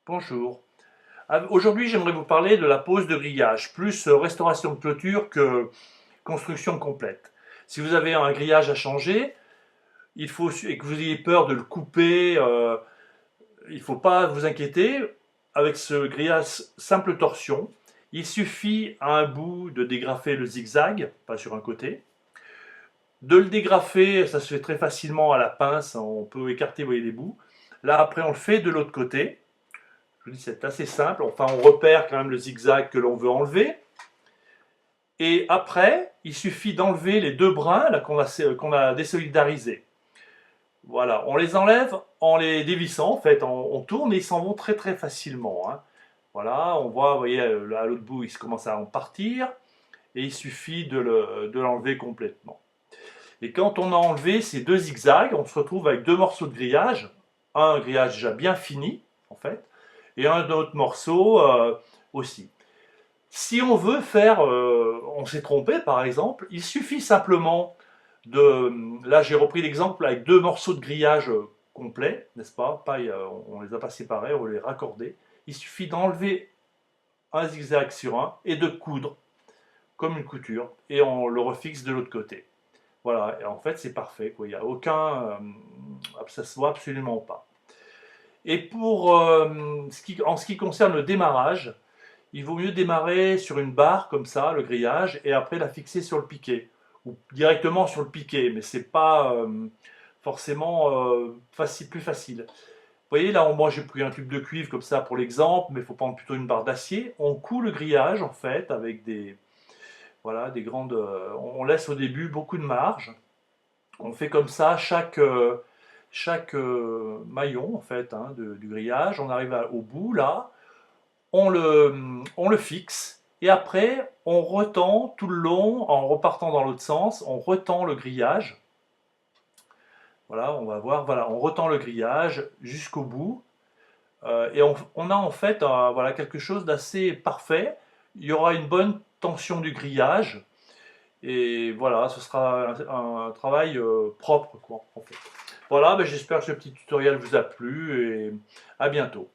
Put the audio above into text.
Bonjour. Aujourd'hui, j'aimerais vous parler de la pose de grillage, plus restauration de clôture que construction complète. Si vous avez un grillage à changer, et que vous ayez peur de le couper, il ne faut pas vous inquiéter. Avec ce grillage simple torsion, il suffit à un bout de dégrafer le zigzag, pas sur un côté. De le dégrafer, ça se fait très facilement à la pince, on peut écarter, vous voyez, les bouts. Là, après, on le fait de l'autre côté. Je vous dis, c'est assez simple. Enfin, on repère quand même le zigzag que l'on veut enlever. Et après, il suffit d'enlever les deux brins qu'on a désolidarisés. Voilà, on les enlève en les dévissant, en fait, on tourne et ils s'en vont très très facilement, hein. Voilà, on voit, vous voyez, là, à l'autre bout, il commence à en partir et il suffit de l'enlever complètement. Et quand on a enlevé ces deux zigzags, on se retrouve avec deux morceaux de grillage, un grillage déjà bien fini, en fait, et un autre morceau aussi. Si on veut faire, on s'est trompé par exemple, il suffit simplement de, là j'ai repris l'exemple avec deux morceaux de grillage complets, n'est-ce pas, on les a pas séparés, on les raccordés. Il suffit d'enlever un zigzag sur un et de coudre comme une couture et on le refixe de l'autre côté. Voilà, et en fait c'est parfait, quoi. Il n'y a aucun, ça se voit absolument pas. Et en ce qui concerne le démarrage, il vaut mieux démarrer sur une barre comme ça, le grillage, et après la fixer sur le piquet, ou directement sur le piquet, mais c'est pas forcément plus facile. Vous voyez là, moi j'ai pris un tube de cuivre comme ça pour l'exemple, mais il faut prendre plutôt une barre d'acier. On coud le grillage en fait avec des grandes. On laisse au début beaucoup de marge. On fait comme ça chaque maillon en fait, hein, du grillage. On arrive au bout là, on le fixe et après on retend tout le long en repartant dans l'autre sens, on retend le grillage. Voilà, on va voir, voilà, on retend le grillage jusqu'au bout et on a en fait voilà, quelque chose d'assez parfait. Il y aura une bonne tension du grillage et voilà, ce sera un travail propre quoi, en fait. Voilà, ben, j'espère que ce petit tutoriel vous a plu et à bientôt.